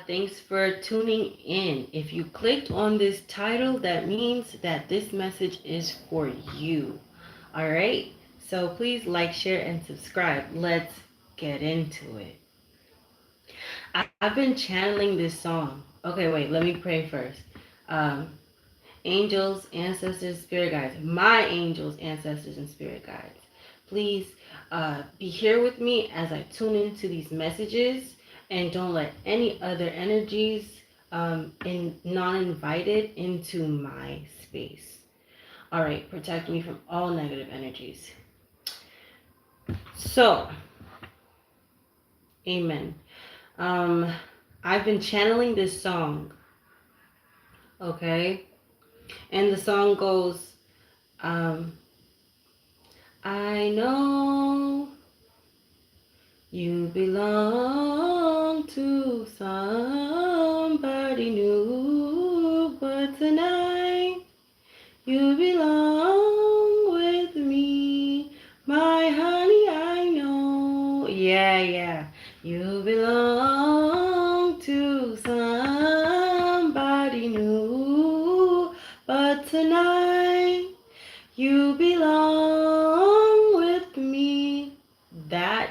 Thanks for tuning in. If you clicked on this title, that means that this message is for you. All right? So please like, share, and subscribe. Let's get into it. I've been channeling this song. Okay, wait, let me pray first. Um, Angels, ancestors, spirit guides, my angels, ancestors, and spirit guides. Please be here with me as I tune into these messages and don't let any other energies non-invited into my space. All right, protect me from all negative energies. So, amen. Um, I've been channeling this song, okay? And the song goes, um, I know you belong to somebody new, but tonight you belong with me, my honey, I know. Yeah. You belong to somebody new, but tonight you belong with me. That,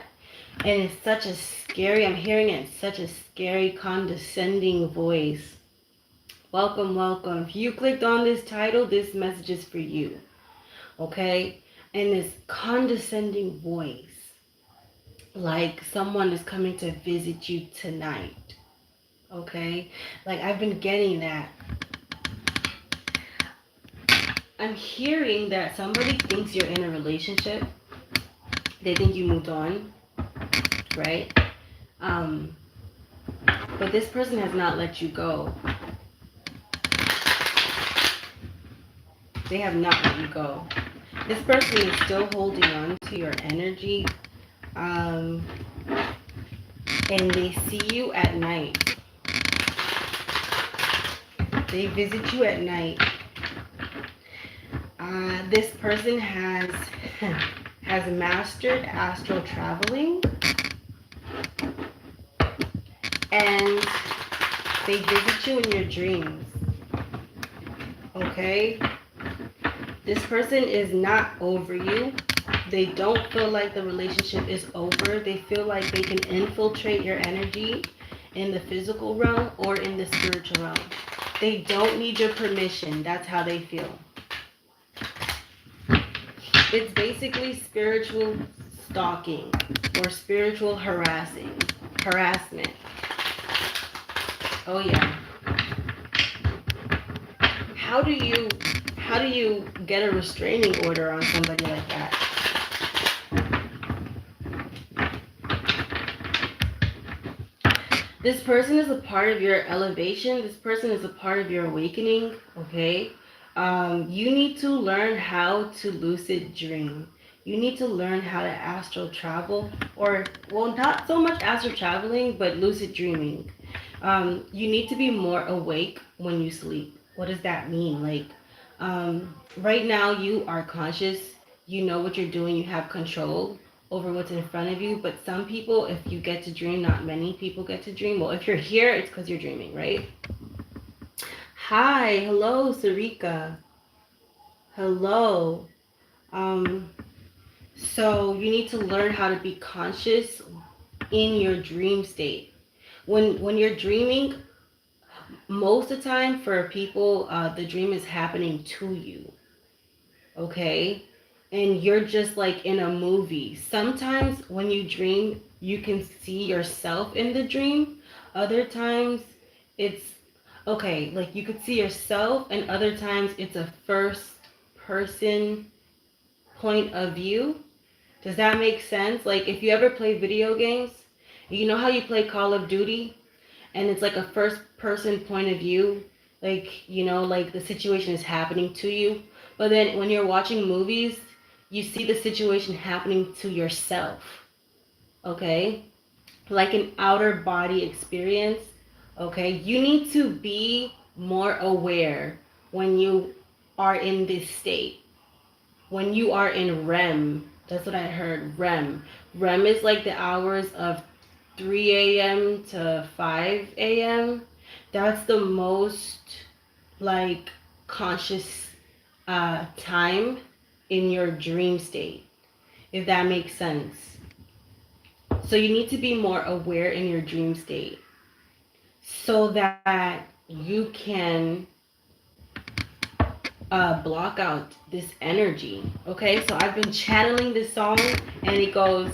and it's such a scary, I'm hearing it in such a scary, condescending voice. Welcome, welcome. If you clicked on this title, this message is for you. Okay? And this condescending voice, like someone is coming to visit you tonight. Okay? Like I've been getting that. I'm hearing that somebody thinks you're in a relationship. They think you moved on, right? Um, but this person has not let you go. They have not let you go. This person is still holding on to your energy. And they see you at night. They visit you at night. This person has mastered astral traveling, and they visit you in your dreams. Okay? This person is not over you. They don't feel like the relationship is over. They feel like they can infiltrate your energy in the physical realm or in the spiritual realm. They don't need your permission. That's how they feel. It's basically spiritual stalking or spiritual harassment. Oh yeah. How do you get a restraining order on somebody like that? This person is a part of your elevation. This person is a part of your awakening, okay? You need to learn how to lucid dream. You need to learn how to astral travel, or, well, not so much astral traveling, but lucid dreaming. You need to be more awake when you sleep. What does that mean? Like, right now you are conscious. You know what you're doing. You have control over what's in front of you. But some people, if you get to dream, not many people get to dream. Well, if you're here, it's because you're dreaming, right? Hi, hello, Sarika. Hello. Um, so you need to learn how to be conscious in your dream state. When you're dreaming, most of the time for people, the dream is happening to you. Okay? And you're just like in a movie. Sometimes when you dream, you can see yourself in the dream. Other times it's okay, like you could see yourself, and other times it's a first person point of view. Does that make sense? Like if you ever play video games, you know how you play Call of Duty and it's like a first person point of view, like, you know, like the situation is happening to you. But then when you're watching movies, you see the situation happening to yourself. Okay? Like an outer body experience. Okay? You need to be more aware when you are in this state. When you are in REM, that's what I heard, REM. REM is like the hours of 3 a.m. to 5 a.m., that's the most like conscious time in your dream state, if that makes sense. So you need to be more aware in your dream state so that you can block out this energy. Okay, so I've been channeling this song and it goes,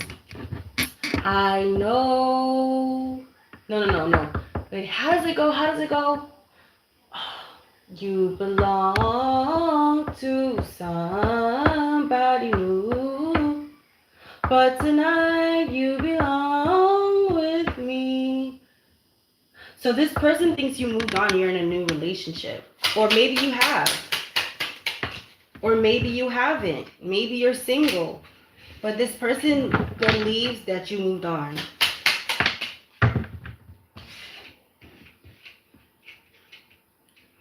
I know. No, no, no, no. Wait, how does it go? How does it go? You belong to somebody new, but tonight you belong with me. So this person thinks you moved on, you're in a new relationship. Or maybe you have. Or maybe you haven't. Maybe you're single. But this person believes that you moved on.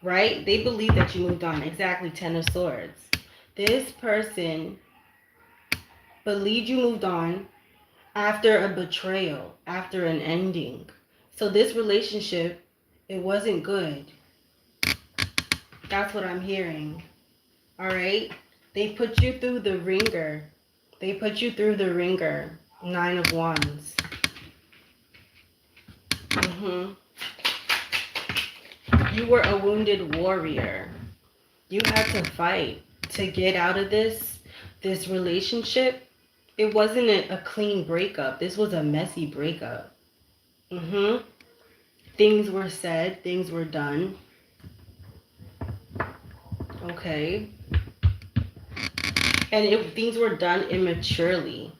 Right? They believe that you moved on. Exactly, Ten of Swords. This person believed you moved on after a betrayal, after an ending. So this relationship, it wasn't good. That's what I'm hearing. All right? They put you through the ringer. They put you through the ringer. 9 of Wands. You were a wounded warrior. You had to fight to get out of this relationship. It wasn't a clean breakup. This was a messy breakup. Things were said, things were done. Okay. And things were done immaturely.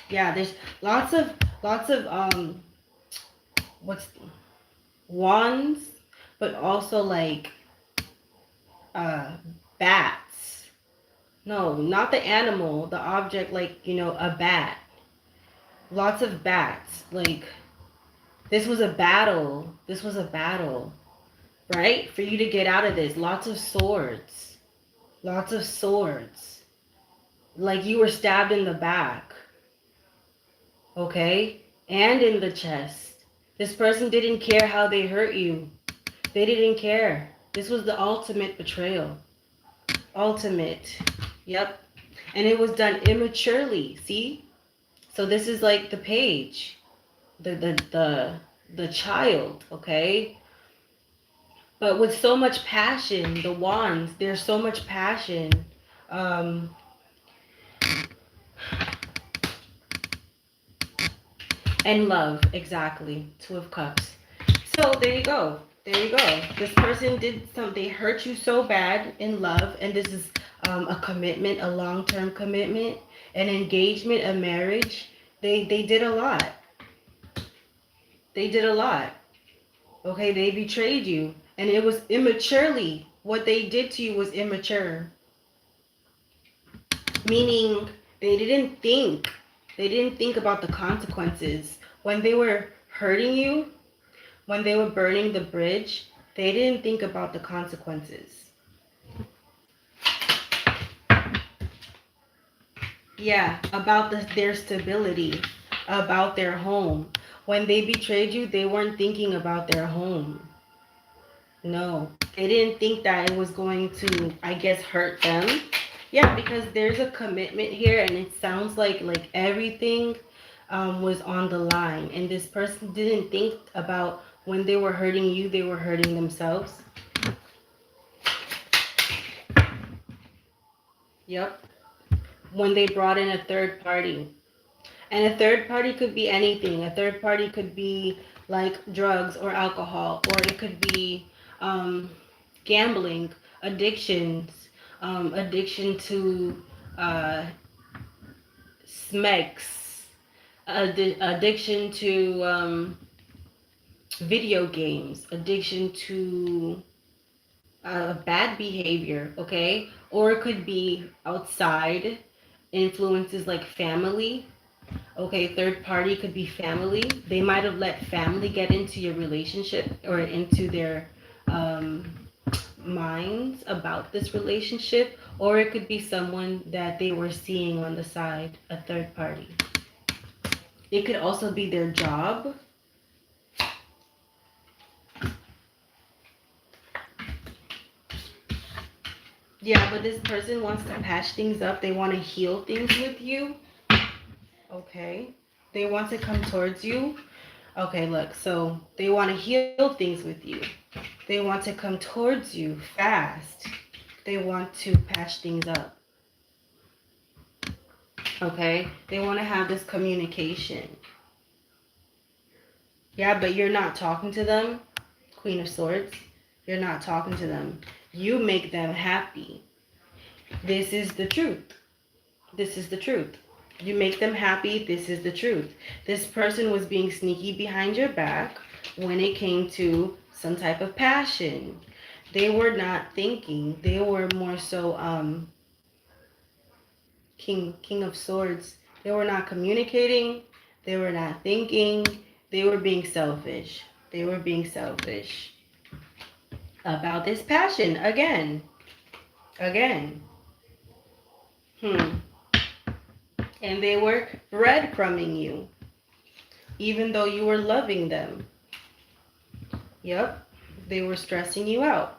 Yeah, there's lots of what's wands, but also like bats. No, not the animal, the object, like, a bat. Lots of bats. Like, this was a battle. This was a battle, right? For you to get out of this. Lots of swords. Lots of swords. Like you were stabbed in the back. Okay? And in the chest. This person didn't care how they hurt you. They didn't care. This was the ultimate betrayal. Ultimate. Yep. And it was done immaturely. See? So this is like the page. The child, okay? But with so much passion, the wands, there's so much passion. And love, exactly. 2 of Cups. So there you go. There you go. This person did something. They hurt you so bad in love, and this is a commitment, a long-term commitment, an engagement, a marriage. They did a lot. They did a lot. Okay, they betrayed you, and it was immaturely. What they did to you was immature. Meaning they didn't think. They didn't think about the consequences. When they were hurting you, when they were burning the bridge, they didn't think about the consequences. Yeah, about their stability, about their home. When they betrayed you, they weren't thinking about their home. No, they didn't think that it was going to, I guess, hurt them. Yeah, because there's a commitment here, and it sounds like everything was on the line, and this person didn't think about when they were hurting you, they were hurting themselves. Yep. When they brought in a third party. And a third party could be anything. A third party could be like drugs or alcohol, or it could be gambling, addictions, addiction to smeks, addiction to video games, addiction to bad behavior, okay? Or it could be outside influences like family. Okay, third party could be family. They might have let family get into your relationship or into their minds about this relationship, or it could be someone that they were seeing on the side, a third party. It could also be their job. Yeah, but this person wants to patch things up. They want to heal things with you. Okay. They want to come towards you. Okay, look. So they want to heal things with you. They want to come towards you fast. They want to patch things up. Okay. They want to have this communication. Yeah, but you're not talking to them. Queen of Swords. You're not talking to them. You make them happy. This is the truth. This is the truth. You make them happy. This is the truth. This person was being sneaky behind your back when it came to some type of passion. They were not thinking. They were more so King of Swords. They were not communicating. They were not thinking. They were being selfish. They were being selfish about this passion again. Again. And they were breadcrumbing you, even though you were loving them. Yep, they were stressing you out.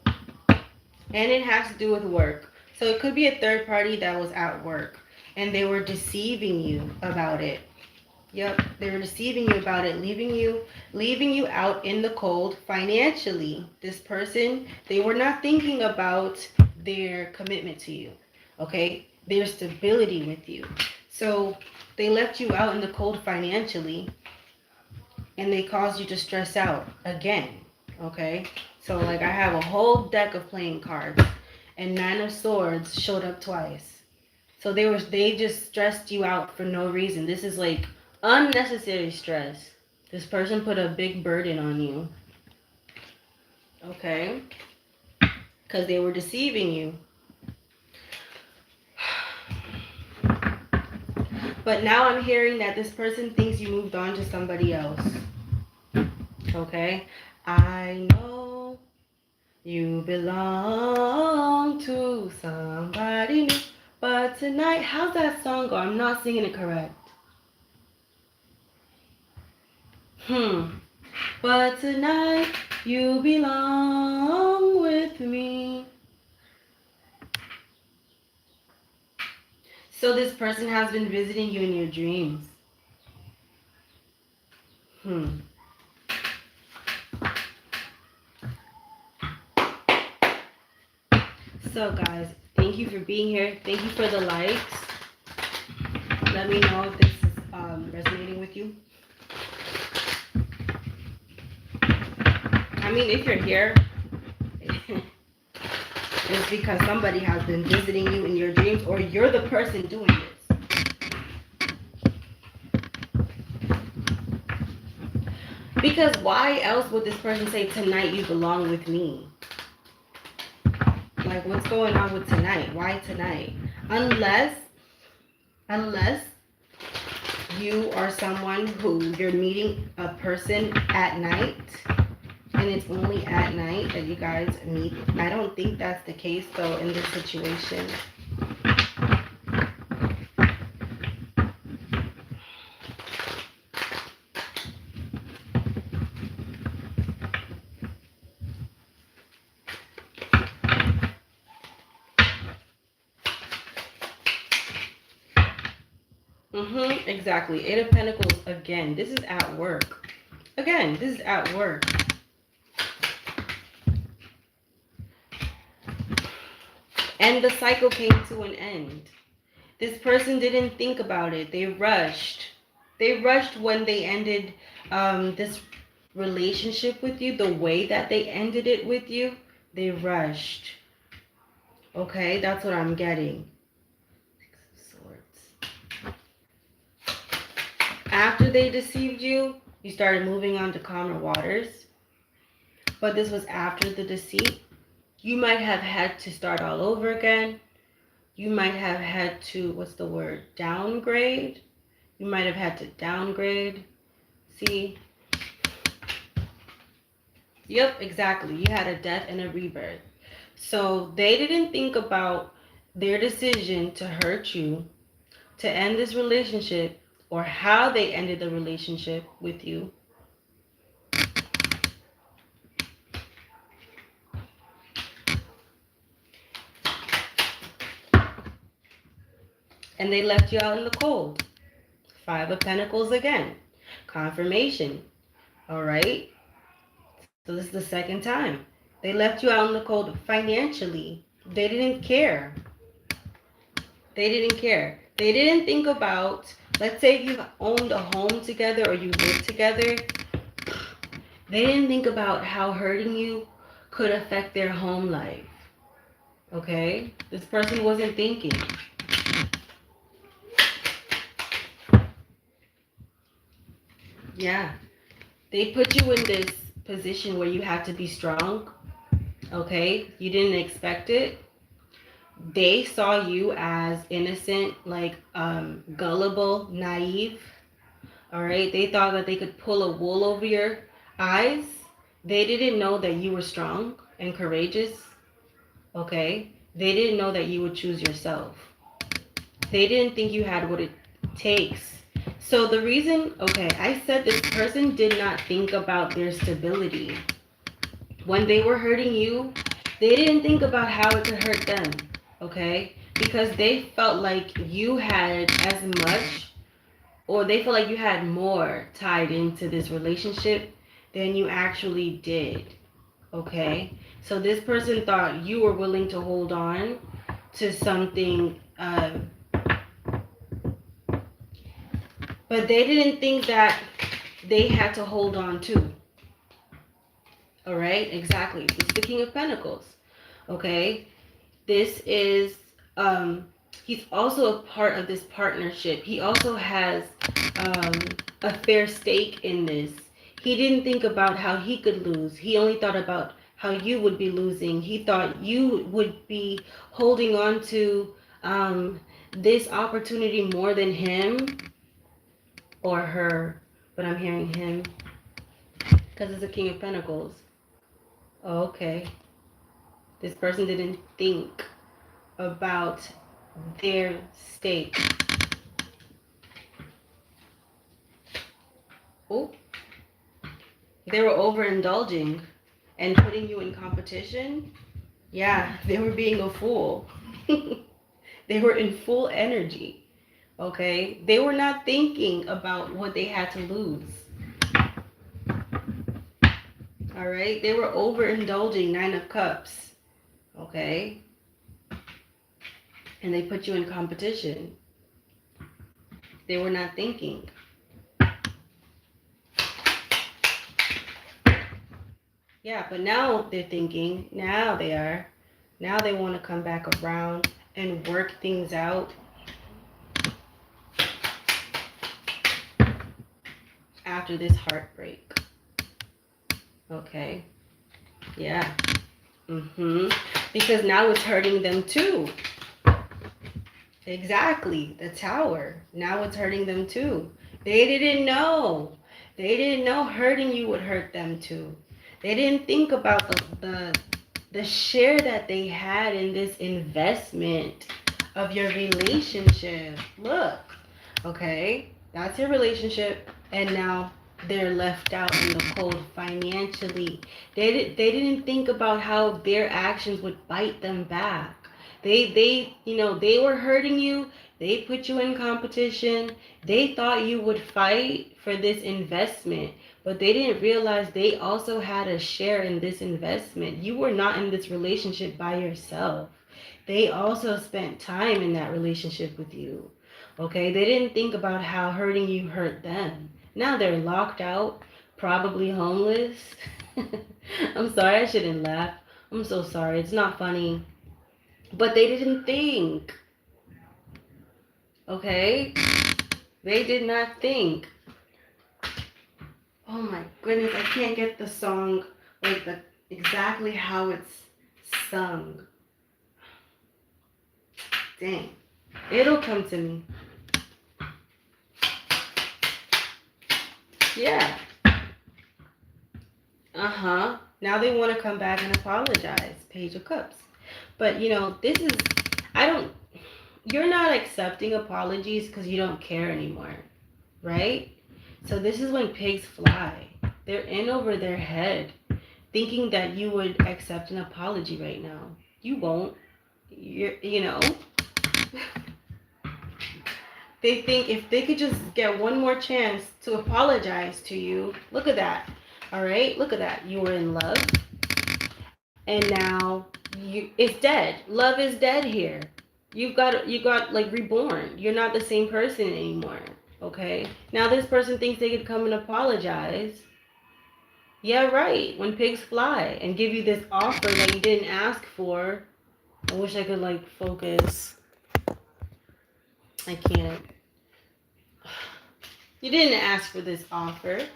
And it has to do with work. So it could be a third party that was at work and they were deceiving you about it. Yep, they were deceiving you about it, leaving you out in the cold financially. This person, they were not thinking about their commitment to you. Okay? Their stability with you. So they left you out in the cold financially and they caused you to stress out again. Okay? So like I have a whole deck of playing cards and Nine of Swords showed up twice. So they just stressed you out for no reason. This is like unnecessary stress. This person put a big burden on you. Okay? Because they were deceiving you. But now I'm hearing that this person thinks you moved on to somebody else. Okay? I know you belong to somebody new. But tonight, how's that song go? I'm not singing it correct. But tonight, you belong with me. So this person has been visiting you in your dreams. So guys, thank you for being here. Thank you for the likes. Let me know if this is resonating with you. I mean, if you're here, it's because somebody has been visiting you in your dreams or you're the person doing this. Because why else would this person say, tonight you belong with me? Like, what's going on with tonight? Why tonight? Unless you are someone who you're meeting a person at night and it's only at night that you guys meet. I don't think that's the case though in this situation. Exactly. Eight of Pentacles again. This is at work. Again, this is at work. And the cycle came to an end. This person didn't think about it. They rushed. They rushed when they ended this relationship with you. The way that they ended it with you, they rushed. Okay, that's what I'm getting. Six of Swords. After they deceived you, you started moving on to calmer waters. But this was after the deceit. You might have had to start all over again. You might have had to, what's the word? Downgrade. You might have had to downgrade. See? Yep, exactly. You had a death and a rebirth. So they didn't think about their decision to hurt you, to end this relationship. or how they ended the relationship with you. And they left you out in the cold. Five of Pentacles again. Confirmation. All right. So this is the second time. They left you out in the cold financially. They didn't care. They didn't care. They didn't think about, let's say you owned a home together or you lived together. They didn't think about how hurting you could affect their home life. Okay? This person wasn't thinking. Yeah. They put you in this position where you had to be strong. Okay? You didn't expect it. They saw you as innocent, like gullible, naive. All right? They thought that they could pull a wool over your eyes. They didn't know that you were strong and courageous. Okay? They didn't know that you would choose yourself. They didn't think you had what it takes. So the reason, okay, I said this person did not think about their stability. When they were hurting you, they didn't think about how it could hurt them, okay? Because they felt like you had as much, or they felt like you had more tied into this relationship than you actually did, okay? So this person thought you were willing to hold on to something, but they didn't think that they had to hold on to. All right, exactly. This is the King of Pentacles. Okay, this is he's also a part of this partnership. He also has a fair stake in this. He didn't think about how he could lose. He only thought about how you would be losing. He thought you would be holding on to this opportunity more than him or her. But I'm hearing him because it's the King of Pentacles. Oh, okay. This person didn't think about their state. Oh, they were overindulging and putting you in competition. Yeah, they were being a fool. They were in full energy. Okay, they were not thinking about what they had to lose. All right, they were overindulging. Nine of Cups. Okay, and they put you in competition. They were not thinking. Yeah, but now they're thinking. Now they are. Now they want to come back around and work things out. After this heartbreak. Okay. Yeah. Because now it's hurting them too. Exactly. The Tower. Now it's hurting them too. They didn't know. They didn't know hurting you would hurt them too. They didn't think about the share that they had in this investment of your relationship. Look. Okay. That's your relationship. And now they're left out in the cold financially. They didn't think about how their actions would bite them back. They were hurting you. They put you in competition. They thought you would fight for this investment, but they didn't realize they also had a share in this investment. You were not in this relationship by yourself. They also spent time in that relationship with you. Okay? They didn't think about how hurting you hurt them. Now they're locked out, probably homeless. I'm sorry, I shouldn't laugh. I'm so sorry. It's not funny. But they didn't think. Okay? They did not think. Oh my goodness, I can't get the song like exactly how it's sung. Dang. It'll come to me. Yeah. Now they want to come back and apologize. Page of Cups. But you're not accepting apologies because you don't care anymore. right? So this is when pigs fly. They're in over their head, thinking that you would accept an apology right now. You won't. You know, they think if they could just get one more chance to apologize to you, look at that. All right, look at that. You were in love, and now it's dead. Love is dead here. You got like reborn. You're not the same person anymore. Okay. Now this person thinks they could come and apologize. Yeah, right. When pigs fly and give you this offer that you didn't ask for. I wish I could like focus. I can't. You didn't ask for this offer.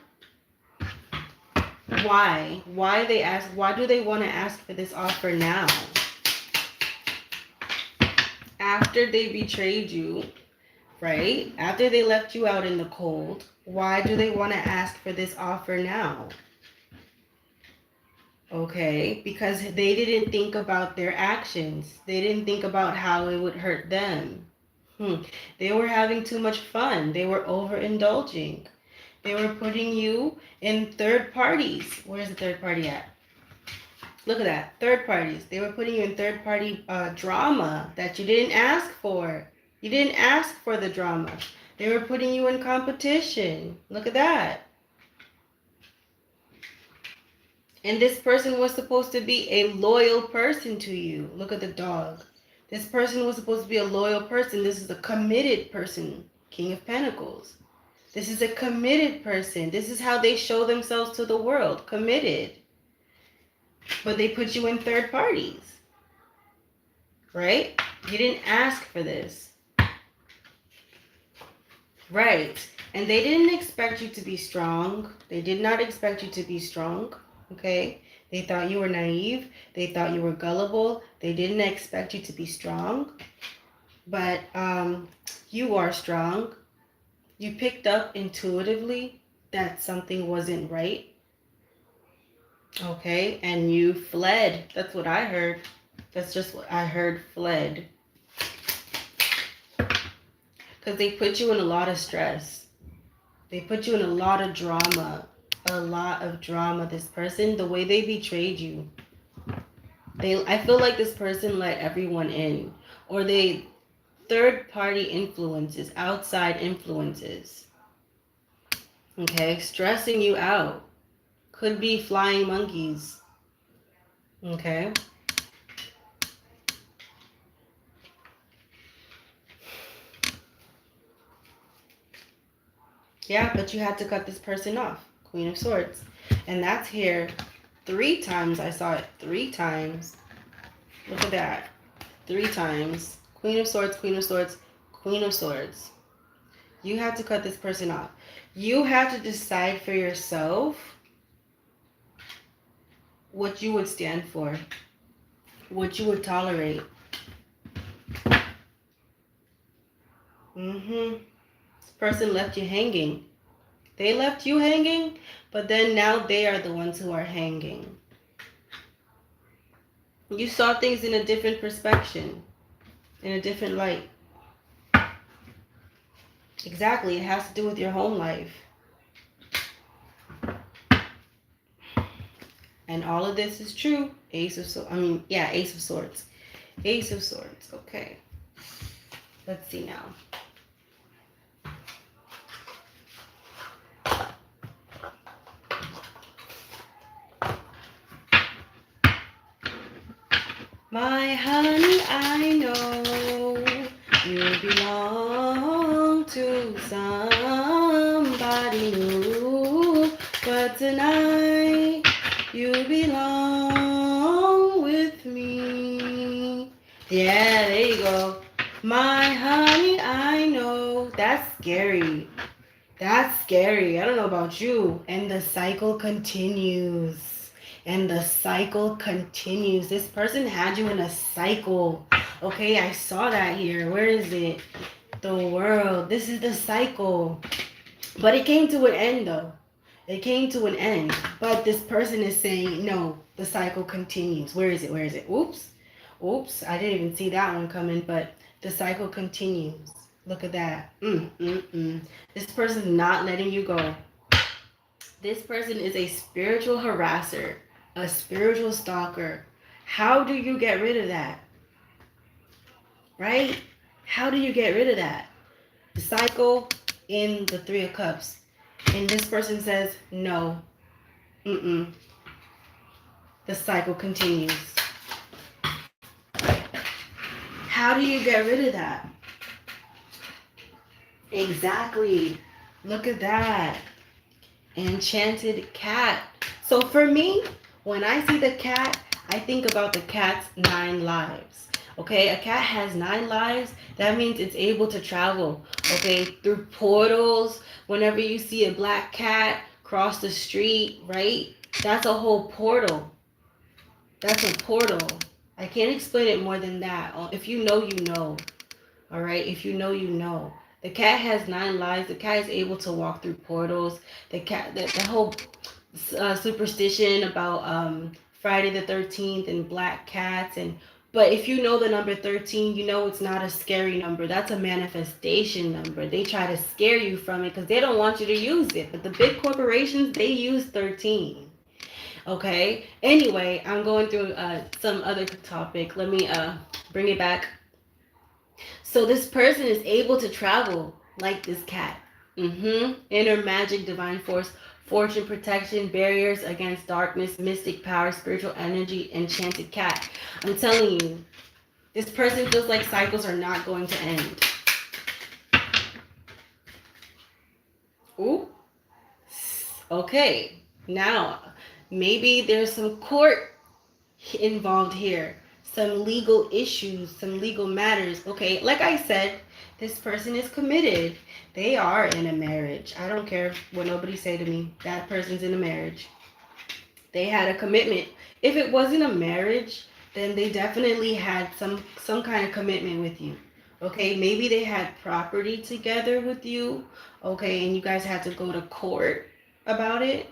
Why? Why they ask? Why do they want to ask for this offer now? After they betrayed you, right? After they left you out in the cold, why do they want to ask for this offer now? Okay, because they didn't think about their actions. They didn't think about how it would hurt them. They were having too much fun. They were overindulging. They were putting you in third parties. Where's the third party at? Look at that. Third parties. They were putting you in third party drama that you didn't ask for. You didn't ask for the drama. They were putting you in competition. Look at that. And this person was supposed to be a loyal person to you. Look at the dog. This person was supposed to be a loyal person. This is a committed person. King of Pentacles. This is a committed person. This is how they show themselves to the world. Committed. But they put you in third parties. Right? You didn't ask for this. Right. And they didn't expect you to be strong. They did not expect you to be strong. Okay? They thought you were naive. They thought you were gullible. They didn't expect you to be strong. But you are strong. You picked up intuitively that something wasn't right. Okay? And you fled. That's what I heard. That's just what I heard, fled. Because they put you in a lot of stress. They put you in a lot of drama. A lot of drama. This person, the way they betrayed you. I feel like this person let everyone in. Or they third party influences, outside influences. Okay, stressing you out. Could be flying monkeys. Okay. Yeah, but you had to cut this person off. Queen of Swords. And that's here 3 times. I saw it 3 times. Look at that. 3 times. Queen of Swords, Queen of Swords, Queen of Swords. You had to cut this person off. You have to decide for yourself what you would stand for, what you would tolerate. This person left you hanging. They left you hanging, but then now they are the ones who are hanging. You saw things in a different perspective, in a different light. Exactly, it has to do with your home life. And all of this is true. Ace of Swords. Ace of Swords. Ace of Swords. Okay. Let's see now. My honey, I know you belong to somebody new, but tonight you belong with me. Yeah, there you go. My honey, I know. That's scary. That's scary. I don't know about you. And the cycle continues. And the cycle continues. This person had you in a cycle. Okay, I saw that here. Where is it? The World. This is the cycle. But it came to an end though. It came to an end. But this person is saying, no, the cycle continues. Where is it? Where is it? Oops. Oops. I didn't even see that one coming. But the cycle continues. Look at that. This person's not letting you go. This person is a spiritual harasser, a spiritual stalker. How do you get rid of that? Right? How do you get rid of that? The cycle in the Three of Cups. And this person says, no. The cycle continues. How do you get rid of that? Exactly. Look at that. Enchanted cat. So for me, when I see the cat, I think about the cat's 9 lives. Okay, a cat has 9 lives. That means it's able to travel, okay, through portals. Whenever you see a black cat cross the street, right? That's a whole portal. That's a portal. I can't explain it more than that. If you know, you know. All right, if you know, you know. The cat has 9 lives. The cat is able to walk through portals. The whole superstition about Friday the 13th and black cats but if you know the number 13, you know it's not a scary number. That's a manifestation number. They try to scare you from it because they don't want you to use it. But the big corporations, they use 13. Okay. Anyway, I'm going through some other topic. Let me bring it back. So this person is able to travel like this cat. Inner magic, divine force, fortune, protection, barriers against darkness, mystic power, spiritual energy, enchanted cat. I'm telling you, this person feels like cycles are not going to end. Ooh. Okay. Now, maybe there's some court involved here. Some legal issues, some legal matters. Okay, like I said, this person is committed. They are in a marriage. I don't care what nobody say to me. That person's in a marriage. They had a commitment. If it wasn't a marriage, then they definitely had some kind of commitment with you. Okay, maybe they had property together with you. Okay, and you guys had to go to court about it.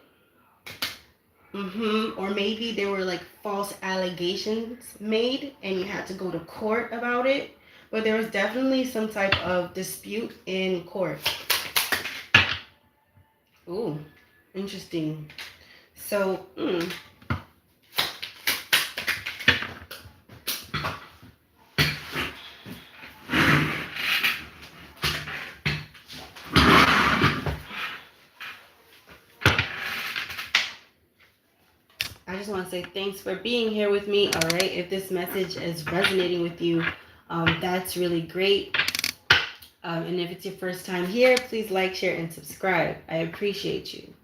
Or maybe there were like false allegations made and you had to go to court about it. But there was definitely some type of dispute in court. Ooh, interesting. So, I just want to say thanks for being here with me. All right. If this message is resonating with you, that's really great. And if it's your first time here, please like, share, and subscribe. I appreciate you.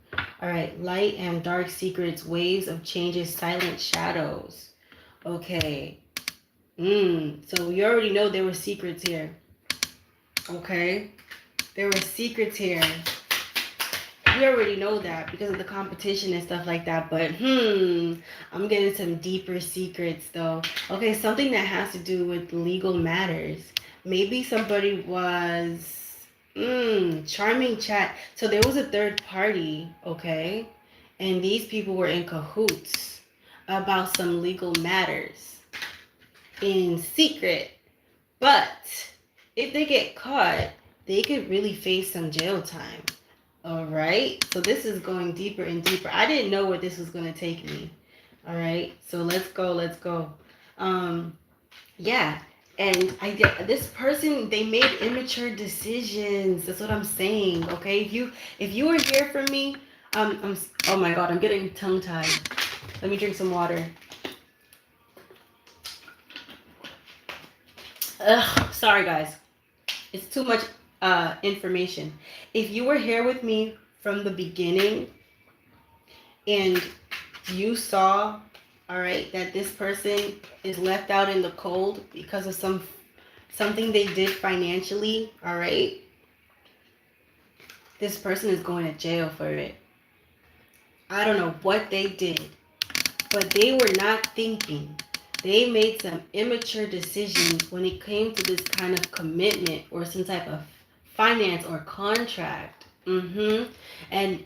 All right. Light and dark secrets, waves of changes, silent shadows. Okay. So you already know there were secrets here. Okay. There were secrets here. We already know that because of the competition and stuff like that. But I'm getting some deeper secrets though. Okay, something that has to do with legal matters. Maybe somebody was charming chat. So there was a third party, okay? And these people were in cahoots about some legal matters in secret. But if they get caught, they could really face some jail time. All right. So this is going deeper and deeper. I didn't know where this was going to take me. All right. So let's go. Let's go. Yeah. And this person, they made immature decisions. That's what I'm saying. Okay. If you were here for me, oh my God, I'm getting tongue tied. Let me drink some water. Ugh, sorry guys. It's too much information. If you were here with me from the beginning and you saw, all right, that this person is left out in the cold because of something they did financially, all right, this person is going to jail for it. I don't know what they did, but they were not thinking. They made some immature decisions when it came to this kind of commitment or some type of finance or contract. And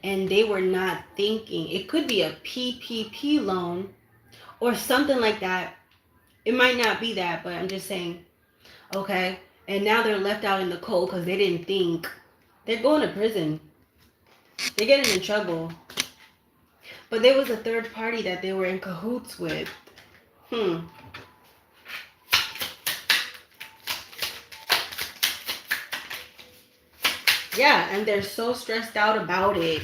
they were not thinking. It could be a PPP loan or something like that. It might not be that, but I'm just saying, okay? And now they're left out in the cold because they didn't think. They're going to prison. They're getting in trouble. But there was a third party that they were in cahoots with. Yeah, and they're so stressed out about it.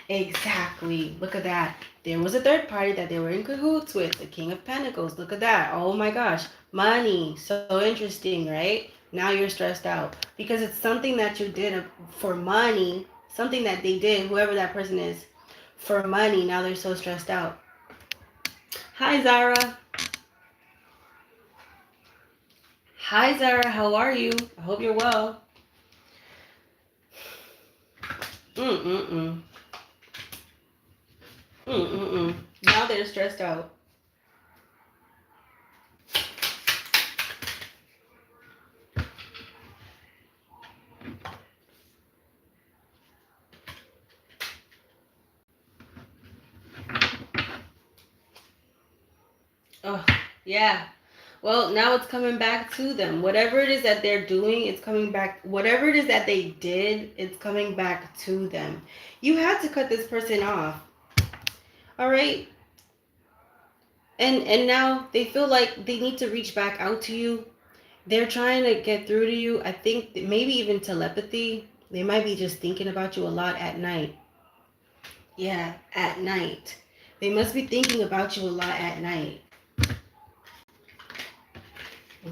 Exactly. Look at that. There was a third party that they were in cahoots with. The King of Pentacles. Look at that. Oh my gosh. Money. So interesting, right? Now you're stressed out. Because it's something that you did for money. Something that they did, whoever that person is, for money. Now they're so stressed out. Hi, Zara. Hi, Zara. How are you? I hope you're well. Mm-mm-mm. Mm-mm-mm. Now they're stressed out. Oh, yeah. Well, now it's coming back to them. Whatever it is that they're doing, it's coming back. Whatever it is that they did, it's coming back to them. You had to cut this person off. All right? And now they feel like they need to reach back out to you. They're trying to get through to you. I think maybe even telepathy. They might be just thinking about you a lot at night. Yeah, at night. They must be thinking about you a lot at night.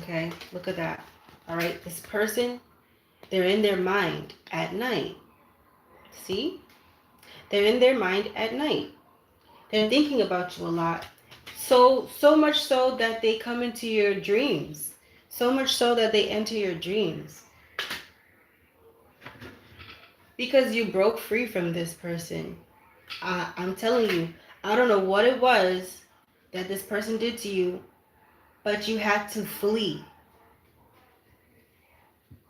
Okay, look at that. All right, this person, they're in their mind at night. See? They're in their mind at night. They're thinking about you a lot. So much so that they come into your dreams. So much so that they enter your dreams. Because you broke free from this person. I'm telling you, I don't know what it was that this person did to you, but you had to flee.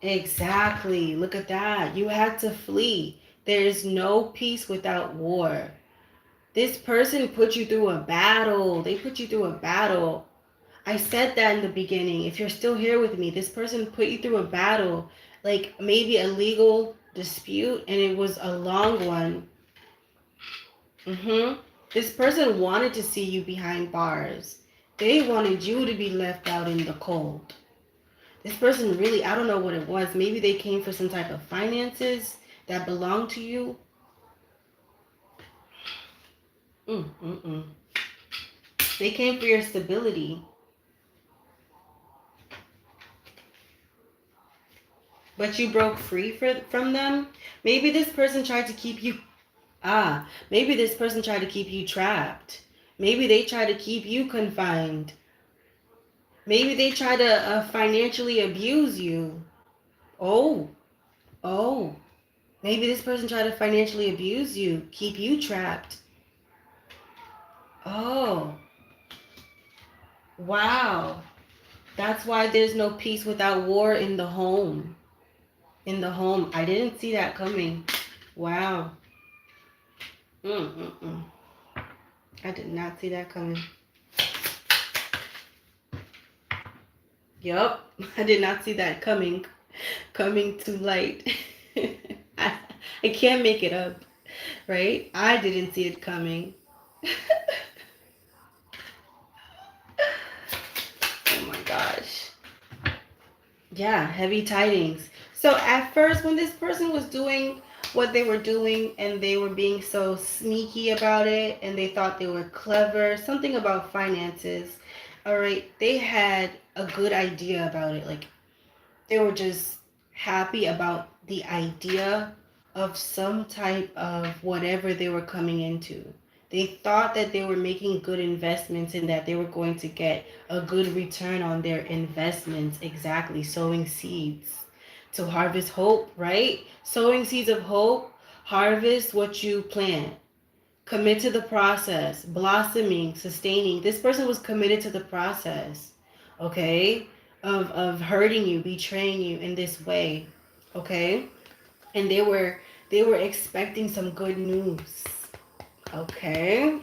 Exactly. Look at that. You had to flee. There is no peace without war. This person put you through a battle. They put you through a battle. I said that in the beginning. If you're still here with me, this person put you through a battle, like maybe a legal dispute, and it was a long one. This person wanted to see you behind bars. They wanted you to be left out in the cold. This person really, I don't know what it was. Maybe they came for some type of finances that belonged to you. They came for your stability. But you broke free from them. Maybe this person tried to keep you. Maybe this person tried to keep you trapped. Maybe they tried to keep you confined. Maybe they tried to financially abuse you. Oh, oh. Maybe this person tried to financially abuse you, keep you trapped. Oh, wow. That's why there's no peace without war in the home. In the home. I didn't see that coming. Wow. I did not see that coming. Yup. I did not see that coming. Coming too light. I can't make it up. Right? I didn't see it coming. Oh my gosh. Yeah, heavy tidings. So at first, when this person was doing what they were doing and they were being so sneaky about it and they thought they were clever, something about finances, all right, they had a good idea about it. Like they were just happy about the idea of some type of whatever they were coming into. They thought that they were making good investments and that they were going to get a good return on their investments. Exactly. Sowing seeds to harvest hope, right? Sowing seeds of hope, harvest what you plant. Commit to the process, blossoming, sustaining. This person was committed to the process, okay? Of hurting you, betraying you in this way, okay? And they were expecting some good news. Okay.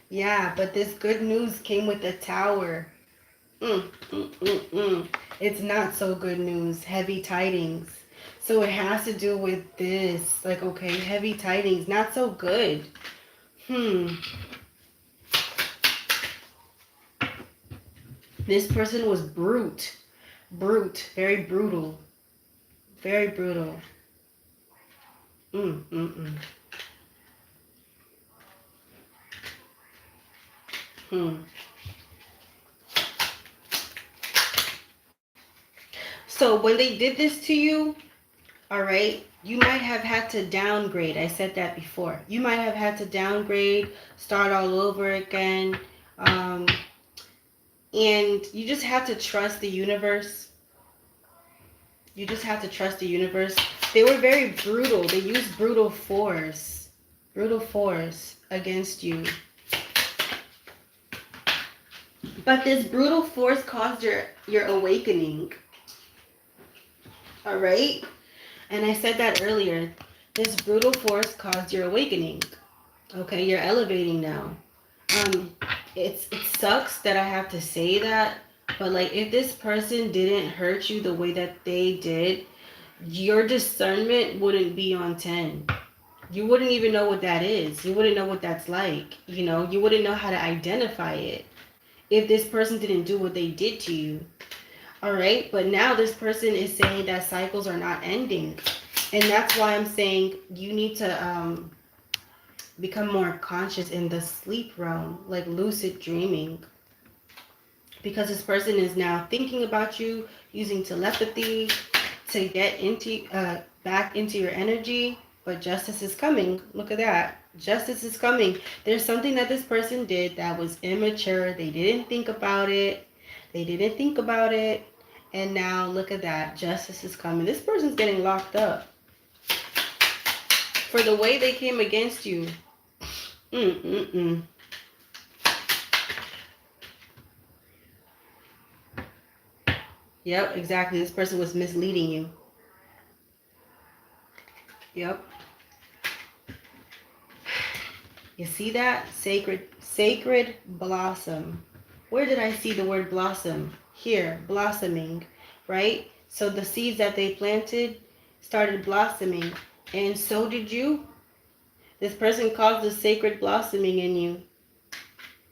Yeah, but this good news came with the tower. It's not so good news. Heavy tidings. So it has to do with this. Like, okay, heavy tidings, not so good. Hmm. This person was brute. Brute. Very brutal. Very brutal. Mm, mm, mm. Hmm. So when they did this to you, all right, you might have had to downgrade. I said that before. You might have had to downgrade, start all over again. Um, and you just have to trust the universe. You just have to trust the universe. They were very brutal. They used brutal force against you. But this brutal force caused your awakening. All right? And I said that earlier. This brutal force caused your awakening. Okay, you're elevating now. Um, it sucks that I have to say that, but like if this person didn't hurt you the way that they did, your discernment wouldn't be on 10. You wouldn't even know what that is. You wouldn't know what that's like. You know, you wouldn't know how to identify it if this person didn't do what they did to you. All right, but now this person is saying that cycles are not ending. And that's why I'm saying you need to become more conscious in the sleep realm, like lucid dreaming. Because this person is now thinking about you, using telepathy to get into back into your energy. But justice is coming. Look at that. Justice is coming. There's something that this person did that was immature. They didn't think about it. They didn't think about it. And now look at that. Justice is coming. This person's getting locked up for the way they came against you. Mm-mm-mm. Yep, exactly. This person was misleading you. Yep. You see that? Sacred blossom. Where did I see the word blossom? Here, blossoming, right? So the seeds that they planted started blossoming. And so did you. This person caused the sacred blossoming in you.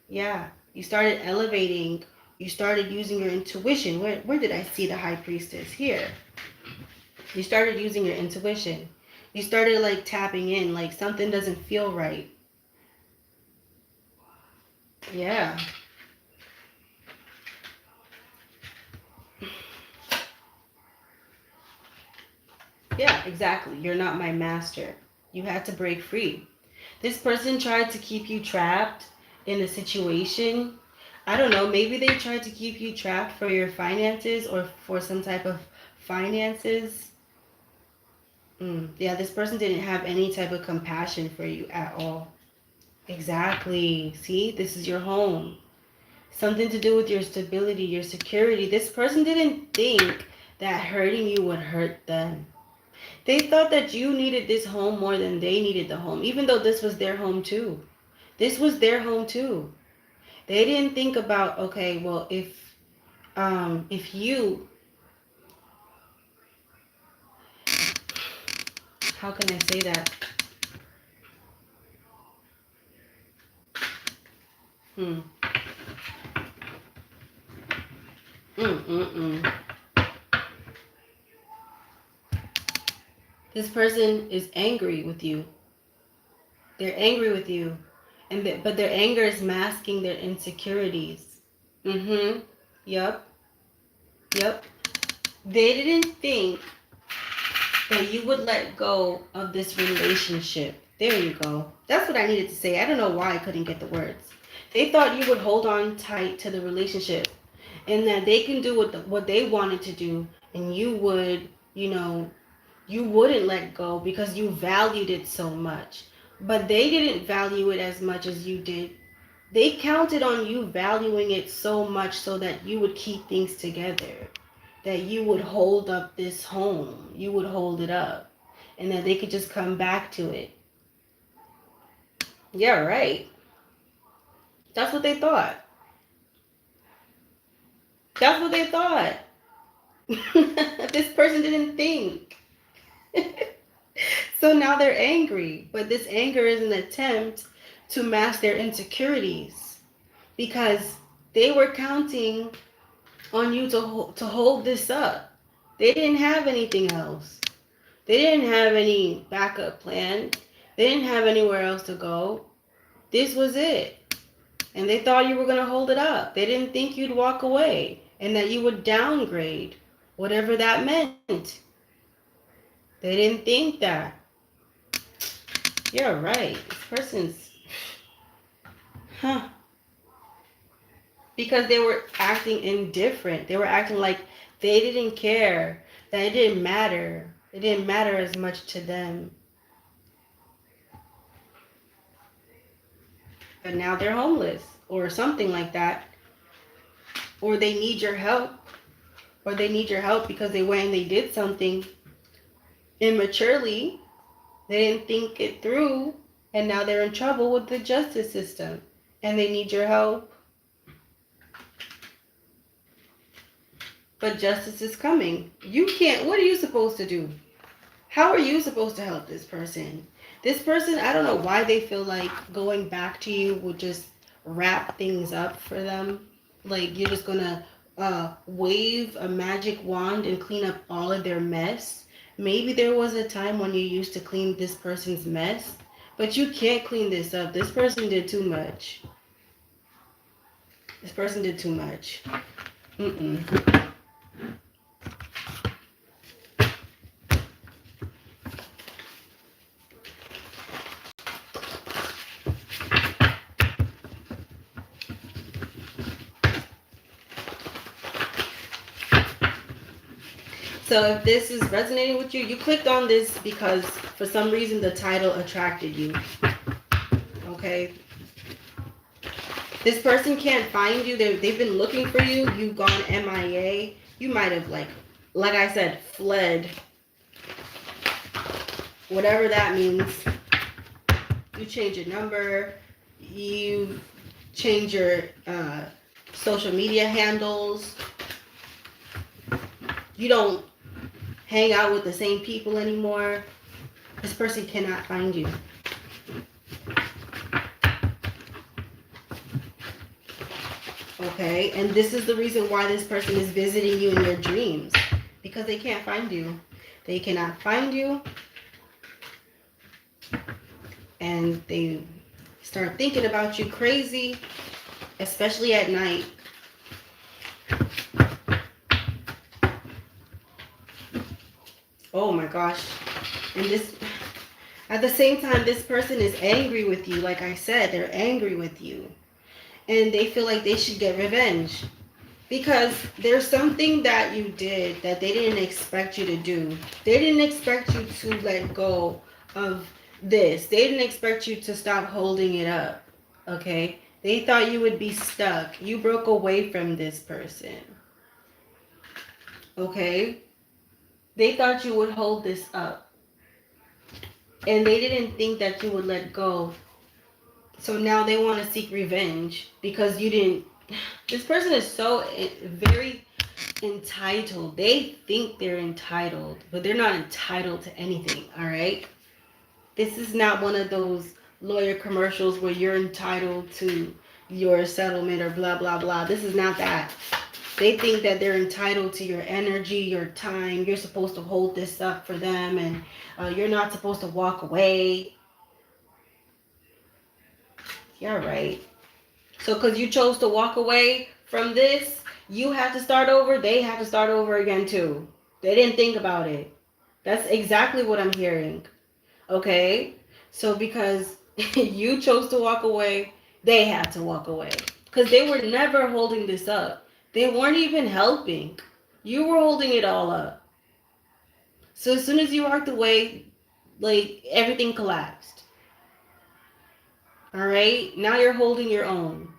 Yeah. You started elevating. You started using your intuition. Where did I see the high priestess? Here. You started using your intuition. You started like tapping in, like something doesn't feel right. Yeah. Yeah, exactly. You're not my master. You had to break free. This person tried to keep you trapped in a situation. I don't know, maybe they tried to keep you trapped for your finances or for some type of finances. Yeah, this person didn't have any type of compassion for you at all. Exactly. See, this is your home. Something to do with your stability, your security. This person didn't think that hurting you would hurt them. They thought that you needed this home more than they needed the home, even though this was their home too. This was their home too. They didn't think about, okay, well, if you, how can I say that? Hmm. Mm-mm-mm. This person is angry with you. They're angry with you, but their anger is masking their insecurities. Mm-hmm. Yep. Yep. They didn't think that you would let go of this relationship. There you go. That's what I needed to say. I don't know why I couldn't get the words. They thought you would hold on tight to the relationship and that they can do what they wanted to do, and you would, you wouldn't let go because you valued it so much. But they didn't value it as much as you did. They counted on you valuing it so much so that you would keep things together, that you would hold up this home, you would hold it up, and that they could just come back to it. Yeah, right. That's what they thought. That's what they thought. This person didn't think. So now they're angry. But this anger is an attempt to mask their insecurities because they were counting on you to hold this up. They didn't have anything else. They didn't have any backup plan. They didn't have anywhere else to go. This was it. And they thought you were going to hold it up. They didn't think you'd walk away and that you would downgrade, whatever that meant. They didn't think that. You're right. This person's, huh? Because they were acting indifferent. They were acting like they didn't care, that it didn't matter. It didn't matter as much to them. But now they're homeless or something like that. Or they need your help. Or they need your help because they went and they did something immaturely. They didn't think it through. And now they're in trouble with the justice system. And they need your help. But justice is coming. You can't, what are you supposed to do? How are you supposed to help this person? This person, I don't know why they feel like going back to you would just wrap things up for them. Like you're just gonna wave a magic wand and clean up all of their mess. Maybe there was a time when you used to clean this person's mess, but you can't clean this up. This person did too much. This person did too much. Mm-mm. So if this is resonating with you, you clicked on this because for some reason the title attracted you. Okay. This person can't find you. They've been looking for you. You've gone MIA. You might have like I said, fled. Whatever that means. You change your number. You change your social media handles. You don't hang out with the same people anymore. This person cannot find you. Okay, and this is the reason why this person is visiting you in your dreams. Because they can't find you. They cannot find you. And they start thinking about you crazy, especially at night. Oh my gosh. And this, at the same time, this person is angry with you. Like I said, they're angry with you. And they feel like they should get revenge. Because there's something that you did that they didn't expect you to do. They didn't expect you to let go of this. They didn't expect you to stop holding it up. Okay? They thought you would be stuck. You broke away from this person. Okay? They thought you would hold this up. And they didn't think that you would let go. So now they want to seek revenge because you didn't. This person is so very entitled. They think they're entitled, but they're not entitled to anything, all right? This is not one of those lawyer commercials where you're entitled to your settlement or blah, blah, blah. This is not that. They think that they're entitled to your energy, your time. You're supposed to hold this up for them, and you're not supposed to walk away. You're right. So because you chose to walk away from this, you have to start over. They have to start over again too. They didn't think about it. That's exactly what I'm hearing. Okay? So because you chose to walk away, they had to walk away. Because they were never holding this up. They weren't even helping. You were holding it all up. So as soon as you walked away, like everything collapsed. All right? Now you're holding your own.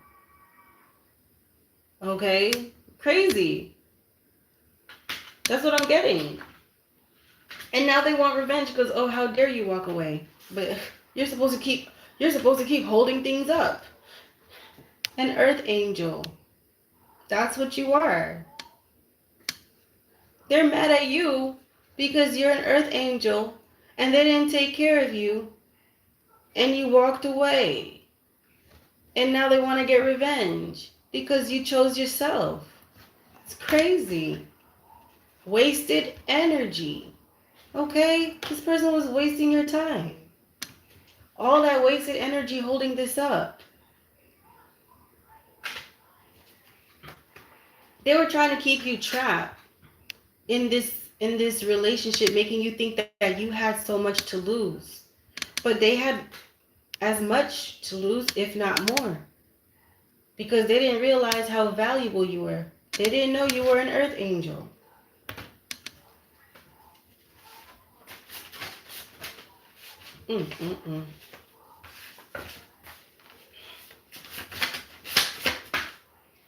Okay? Crazy. That's what I'm getting. And now they want revenge because, oh, how dare you walk away? But you're supposed to keep holding things up. An earth angel. That's what you are. They're mad at you because you're an earth angel and they didn't take care of you and you walked away. And now they want to get revenge because you chose yourself. It's crazy. Wasted energy. Okay? This person was wasting your time. All that wasted energy holding this up. They were trying to keep you trapped in this relationship, making you think that you had so much to lose. But they had as much to lose, if not more. Because they didn't realize how valuable you were. They didn't know you were an earth angel. Mm-mm-mm.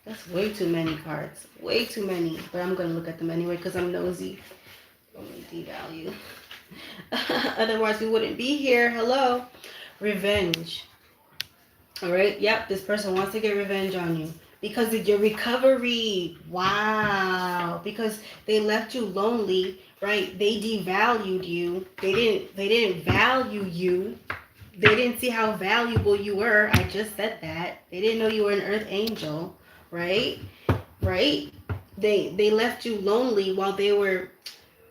That's way too many cards. Way too many. But I'm going to look at them anyway because I'm nosy. Only devalue. Otherwise, we wouldn't be here. Hello. Revenge. All right. Yep. This person wants to get revenge on you because of your recovery. Wow. Because they left you lonely, right? They devalued you. They didn't value you. They didn't see how valuable you were. I just said that. They didn't know you were an earth angel, right? Right? They left you lonely while they were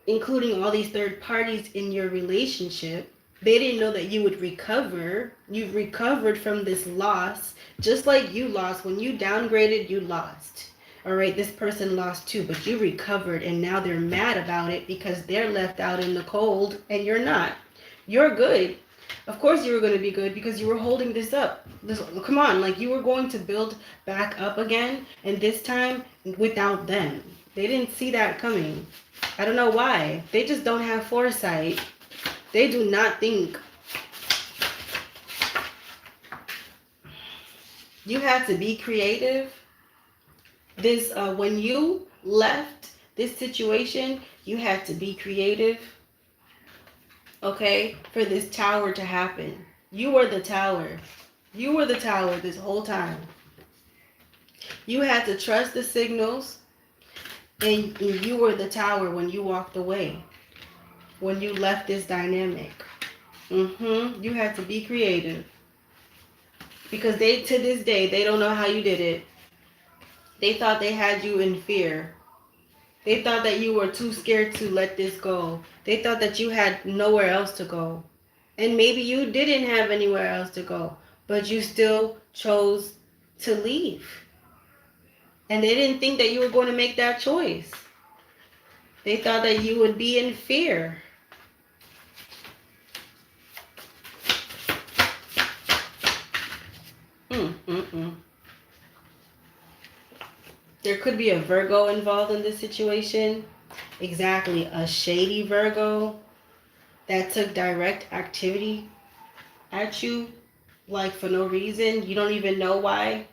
including all these third parties in your relationship. They didn't know that you would recover. You've recovered from this loss, just like you lost. When you downgraded, you lost. All right, this person lost too, but you recovered, and now they're mad about it because they're left out in the cold and you're not. You're good. Of course you were going to be good because you were holding this up. Come on, like you were going to build back up again, and this time without them. They didn't see that coming. I don't know why. They just don't have foresight. They do not think. You had to be creative. This when you left this situation, you had to be creative. Okay, for this tower to happen. You were the tower. You were the tower this whole time. You had to trust the signals, and you were the tower when you walked away. When you left this dynamic. You had to be creative. Because they, to this day, they don't know how you did it. They thought they had you in fear. They thought that you were too scared to let this go. They thought that you had nowhere else to go. And maybe you didn't have anywhere else to go, but you still chose to leave. And they didn't think that you were going to make that choice. They thought that you would be in fear. There could be a Virgo involved in this situation. Exactly. A shady Virgo that took direct activity at you, like for no reason. You don't even know why.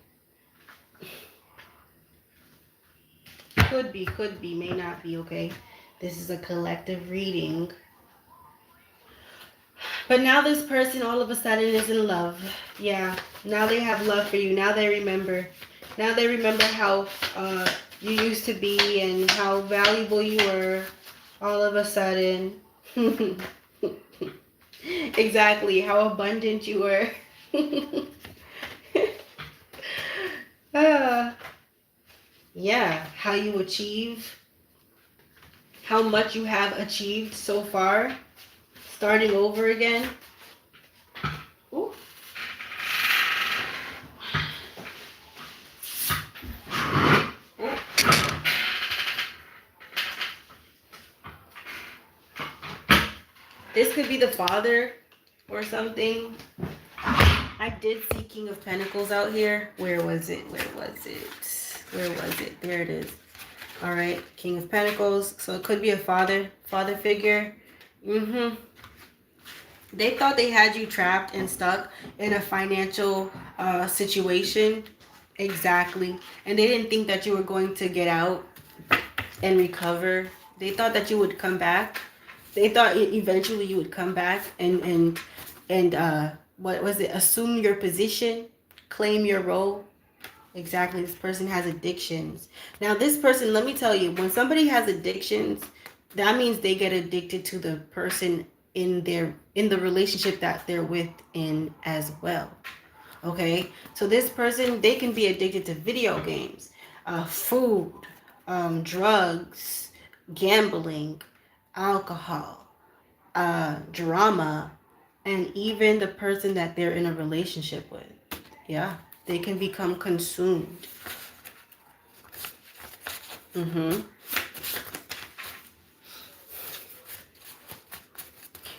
Could be, may not be, okay? This is a collective reading. But now this person all of a sudden is in love. Yeah, now they have love for you. Now they remember. Now they remember how you used to be and how valuable you were all of a sudden. Exactly, how abundant you were. Yeah, how you achieve, how much you have achieved so far, starting over again. Ooh. This could be the father or something. I did see King of Pentacles out here. Where was it? There it is. All right, King of Pentacles. So it could be a father figure. They thought they had you trapped and stuck in a financial situation. Exactly. And they didn't think that you were going to get out and recover. They thought that you would come back. They thought eventually you would come back and what was it? Assume your position, claim your role. Exactly. This person has addictions. Now, this person, let me tell you, when somebody has addictions, that means they get addicted to the person in the relationship that they're with in as well. Okay? So this person, they can be addicted to video games, food, drugs, gambling, alcohol, drama, and even the person that they're in a relationship with. Yeah, they can become consumed. Mm-hmm.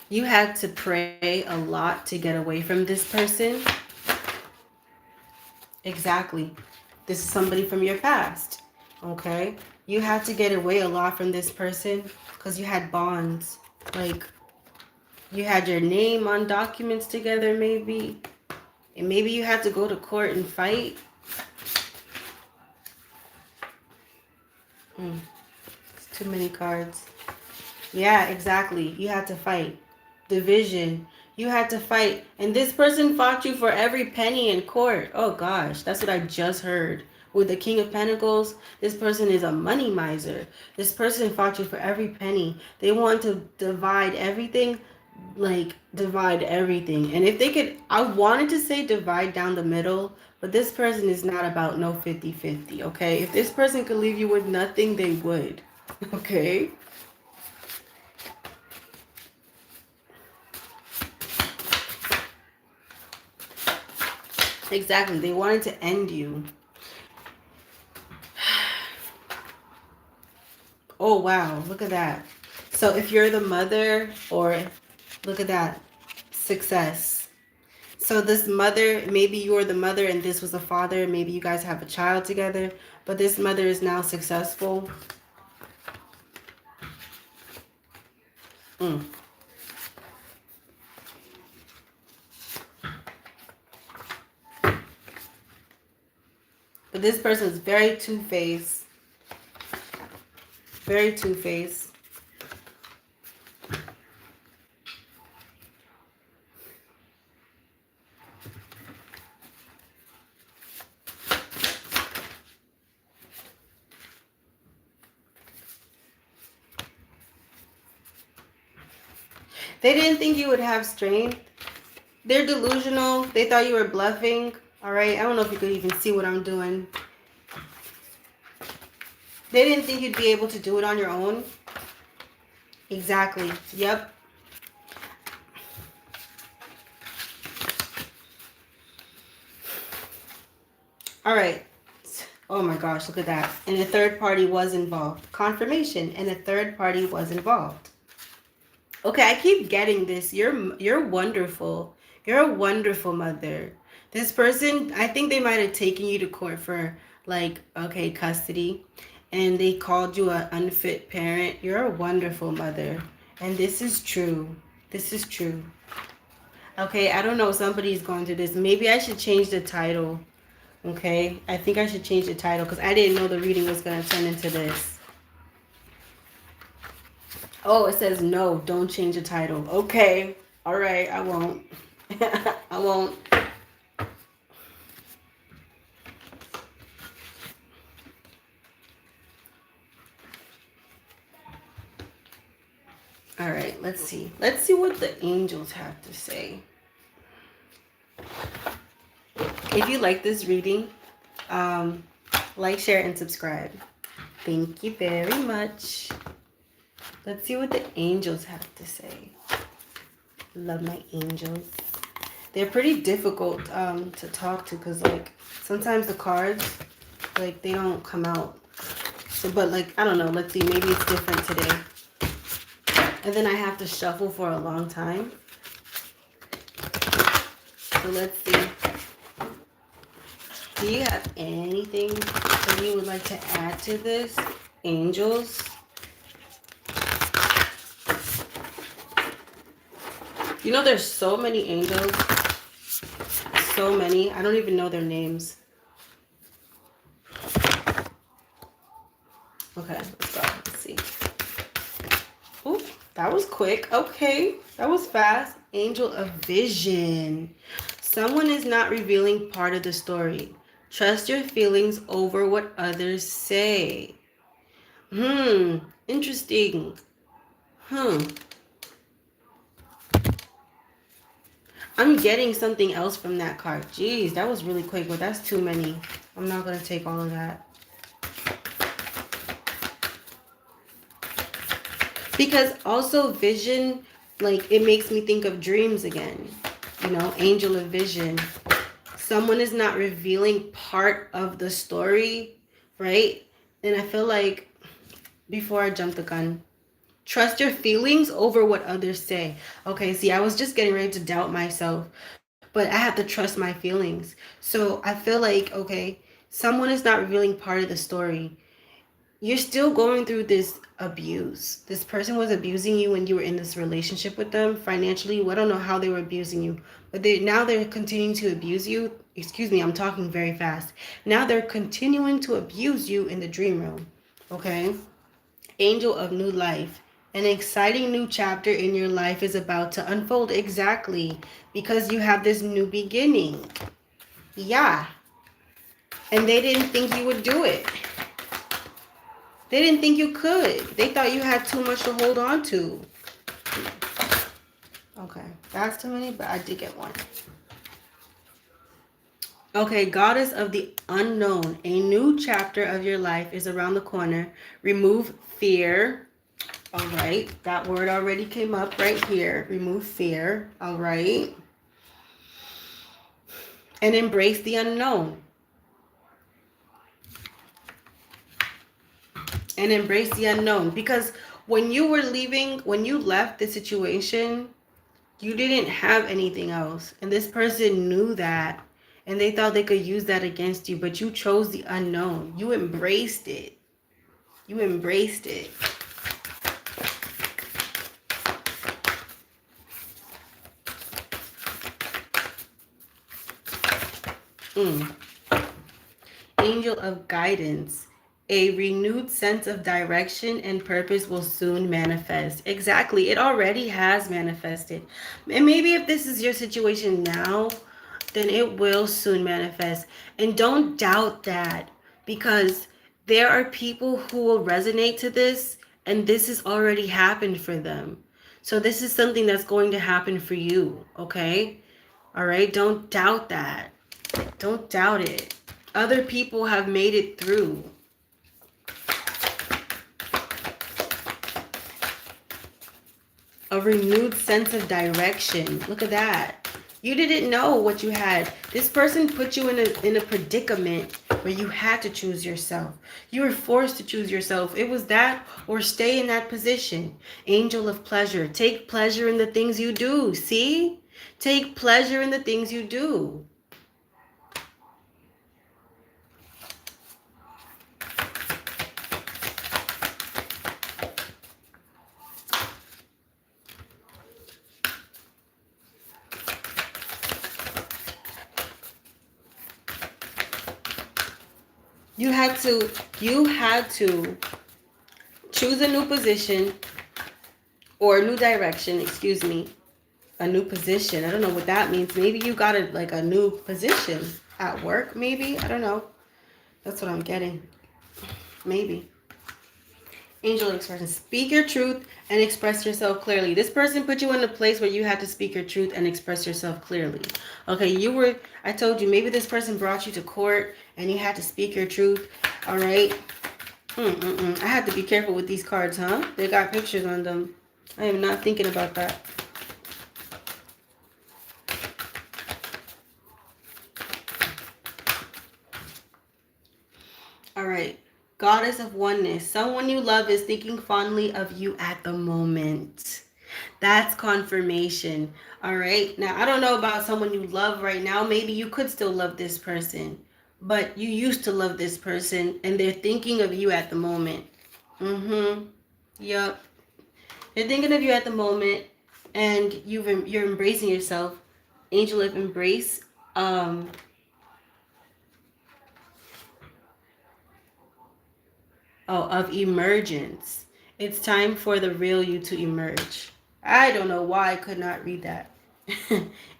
You had to pray a lot to get away from this person. Exactly. This is somebody from your past. Okay? You had to get away a lot from this person because you had bonds. Like, you had your name on documents together, maybe. And maybe you had to go to court and fight. It's too many cards. Yeah, exactly. You had to fight. Division. You had to fight. And this person fought you for every penny in court. Oh gosh, that's what I just heard. With the King of Pentacles, this person is a money miser. This person fought you for every penny. They want to divide everything, like divide everything. And if they could, I wanted to say divide down the middle, but this person is not about no 50-50, okay? If this person could leave you with nothing, they would. Okay? Exactly. They wanted to end you. Oh, wow. Look at that. So if you're the mother, or look at that, success. So this mother, maybe you're the mother and this was the father. Maybe you guys have a child together, but this mother is now successful. Mm. But this person is very two-faced. Very two-faced. They didn't think you would have strength. They're delusional. They thought you were bluffing. All right. I don't know if you could even see what I'm doing. They didn't think you'd be able to do it on your own. Exactly. Yep. All right. Oh my gosh, look at that. And a third party was involved. Confirmation. And a third party was involved. Okay, I keep getting this. You're wonderful. You're a wonderful mother. This person, I think they might have taken you to court for like, okay, custody. And they called you an unfit parent. You're a wonderful mother. And this is true. This is true. Okay, I don't know. Somebody's going through this. Maybe I should change the title. Okay, I think I should change the title because I didn't know the reading was going to turn into this. Oh, it says no, don't change the title. Okay, all right, I won't. I won't. All right, let's see. Let's see what the angels have to say. If you like this reading, like, share, and subscribe. Thank you very much. Let's see what the angels have to say. Love my angels. They're pretty difficult to talk to because, like, sometimes the cards, like, they don't come out. So, but, like, I don't know. Let's see. Maybe it's different today. And then I have to shuffle for a long time. So let's see. Do you have anything that you would like to add to this, angels? You know, there's so many angels. So many. I don't even know their names. Okay, let's go. Let's see. Ooh, that was quick. Okay, that was fast. Angel of vision. Someone is not revealing part of the story. Trust your feelings over what others say. Interesting. Hmm. I'm getting something else from that card. Jeez, that was really quick, but that's too many. I'm not going to take all of that. Because also vision, like, it makes me think of dreams again. You know, angel of vision. Someone is not revealing part of the story, right? And I feel like, before I jump the gun, trust your feelings over what others say. Okay, see, I was just getting ready to doubt myself, but I have to trust my feelings. So I feel like, okay, someone is not revealing part of the story. You're still going through this abuse. This person was abusing you when you were in this relationship with them financially. I don't know how they were abusing you, but they're continuing to abuse you. Excuse me, I'm talking very fast. Now they're continuing to abuse you in the dream realm. Okay? Angel of new life. An exciting new chapter in your life is about to unfold, exactly because you have this new beginning. Yeah. And they didn't think you would do it. They didn't think you could. They thought you had too much to hold on to. Okay, that's too many, but I did get one. Okay, goddess of the unknown. A new chapter of your life is around the corner. Remove fear. All right, that word already came up right here. Remove fear. All right. And embrace the unknown. And embrace the unknown. Because when you were leaving, when you left the situation, you didn't have anything else. And this person knew that. And they thought they could use that against you. But you chose the unknown. You embraced it. You embraced it. Angel of guidance. A renewed sense of direction and purpose will soon manifest. Exactly. It already has manifested. And maybe if this is your situation now, then it will soon manifest. And don't doubt that, because there are people who will resonate to this, and this has already happened for them. So this is something that's going to happen for you, okay? All right? Don't doubt that. Don't doubt it. Other people have made it through. A renewed sense of direction. Look at that. You didn't know what you had. This person put you in a predicament where you had to choose yourself. You were forced to choose yourself. It was that or stay in that position. Angel of pleasure. Take pleasure in the things you do. See? Take pleasure in the things you do. You had to choose a new position or a new direction, excuse me. A new position. I don't know what that means. Maybe you got a new position at work, maybe. I don't know. That's what I'm getting. Maybe. Angel expression. Speak your truth and express yourself clearly. This person put you in a place where you had to speak your truth and express yourself clearly. Okay, I told you, maybe this person brought you to court and you had to speak your truth. All right. I had to be careful with these cards, huh? They got pictures on them. I am not thinking about that. All right. Goddess of oneness. Someone you love is thinking fondly of you at the moment. That's confirmation. All right. Now, I don't know about someone you love right now. Maybe you could still love this person, but you used to love this person and they're thinking of you at the moment. Yep. They're thinking of you at the moment, and you're embracing yourself. Angel of embrace. Of emergence. It's time for the real you to emerge. I don't know why I could not read that.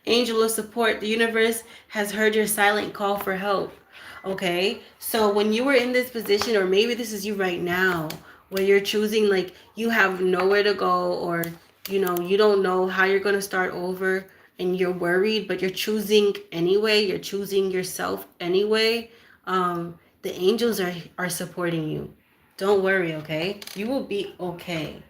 Angel of support. The universe has heard your silent call for help. Okay, so when you were in this position, or maybe this is you right now, where you're choosing, like, you have nowhere to go, or you don't know how you're going to start over, and you're worried, but you're choosing anyway, you're choosing yourself anyway. The angels are supporting you. Don't worry, okay? You will be okay.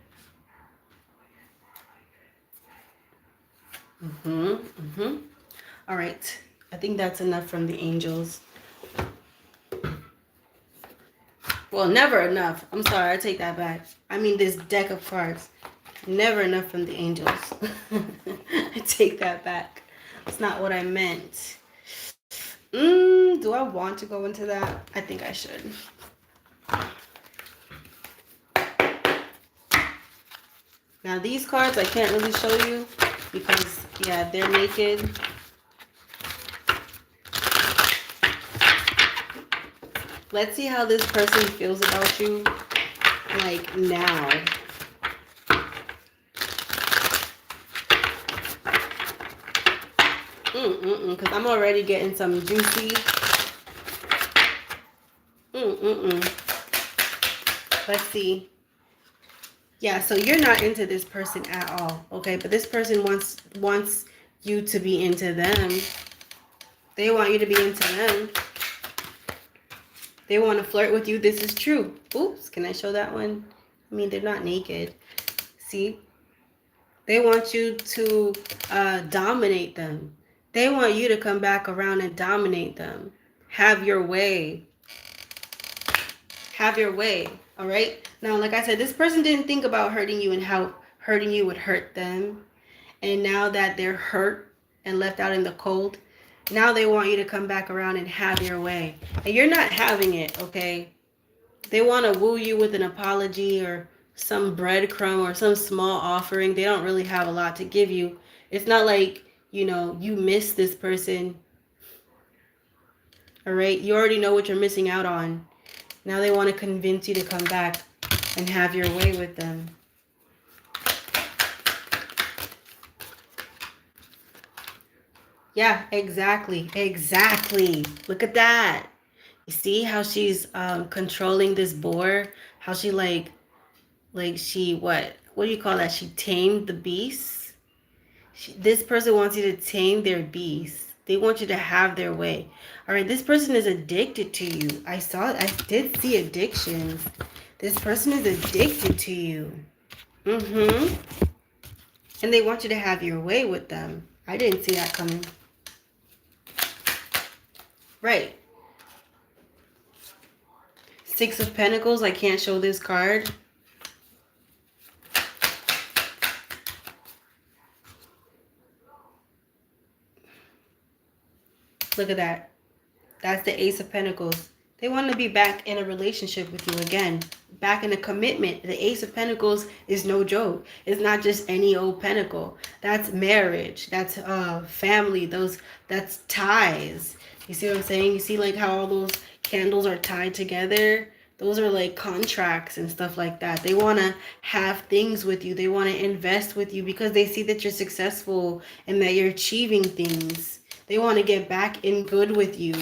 All right, I think that's enough from the angels. Well, never enough. I'm sorry, I take that back. I mean, this deck of cards, never enough from the angels. I take that back. That's not what I meant. Do I want to go into that? I think I should. Now, these cards I can't really show you because, yeah, they're naked. Let's see how this person feels about you, like, now. Because I'm already getting some juicy. Let's see. Yeah, so you're not into this person at all, okay? But this person wants you to be into them. They want you to be into them. They want to flirt with you. This is true. Oops, can I show that one? I mean, they're not naked. See? They want you to dominate them. They want you to come back around and dominate them. Have your way. Have your way. All right? Now, like I said, this person didn't think about hurting you and how hurting you would hurt them. And now that they're hurt and left out in the cold, now they want you to come back around and have your way. And you're not having it, okay? They want to woo you with an apology or some breadcrumb or some small offering. They don't really have a lot to give you. It's not like, you miss this person. All right? You already know what you're missing out on. Now they want to convince you to come back and have your way with them. Yeah, exactly. Exactly. Look at that. You see how she's controlling this boar? How she like she, what do you call that? She tamed the beast. This person wants you to tame their beast. They want you to have their way. All right, this person is addicted to you. I did see addictions. This person is addicted to you. And they want you to have your way with them. I didn't see that coming. Right. Six of Pentacles. I can't show this card. Look at that. That's the Ace of Pentacles. They want to be back in a relationship with you again. Back in a commitment. The Ace of Pentacles is no joke. It's not just any old pentacle. That's marriage. That's family. That's ties. You see what I'm saying? You see like how all those candles are tied together? Those are like contracts and stuff like that. They want to have things with you. They want to invest with you because they see that you're successful and that you're achieving things. They want to get back in good with you.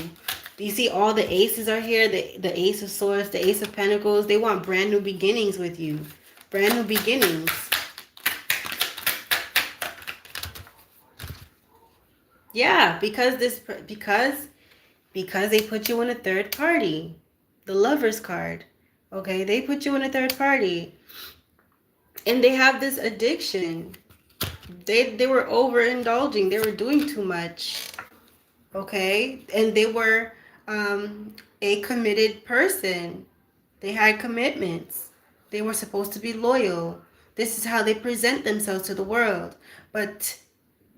You see all the aces are here. The Ace of Swords, the Ace of Pentacles. They want brand new beginnings with you. Brand new beginnings. Yeah, because they put you in a third party. The Lovers card. Okay, they put you in a third party. And they have this addiction. They were overindulging. They were doing too much. Okay, and they were a committed person. They had commitments. They were supposed to be loyal. This is how they present themselves to the world. But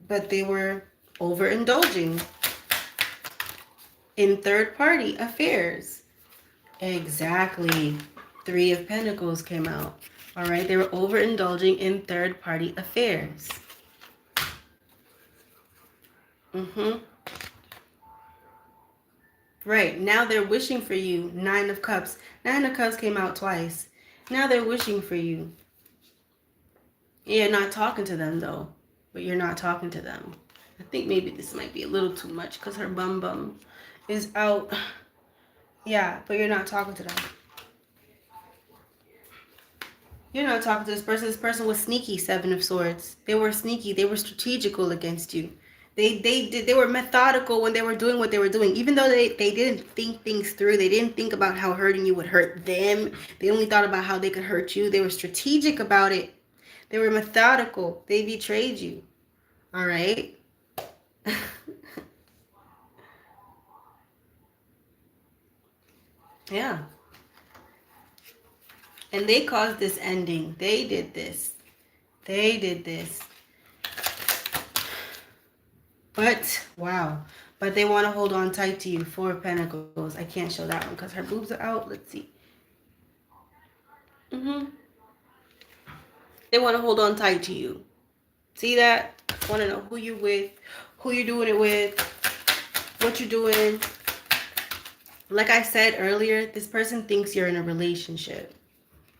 they were overindulging in third party affairs. Exactly. Three of Pentacles came out. All right, they were overindulging in third party affairs. Right, now they're wishing for you. Nine of Cups. Nine of Cups came out twice. Now they're wishing for you. You're not talking to them, though. But you're not talking to them. I think maybe this might be a little too much because her bum bum is out. Yeah, but you're not talking to them. You're not talking to this person. This person was sneaky, Seven of Swords. They were sneaky. They were strategical against you. They were methodical when they were doing what they were doing. Even though they didn't think things through. They didn't think about how hurting you would hurt them. They only thought about how they could hurt you. They were strategic about it. They were methodical. They betrayed you. All right? Yeah. And they caused this ending. They did this. They did this. But, wow. But they want to hold on tight to you. Four of Pentacles. I can't show that one because her boobs are out. Let's see. They want to hold on tight to you. See that? Want to know who you with, who you're doing it with, what you're doing. Like I said earlier, this person thinks you're in a relationship.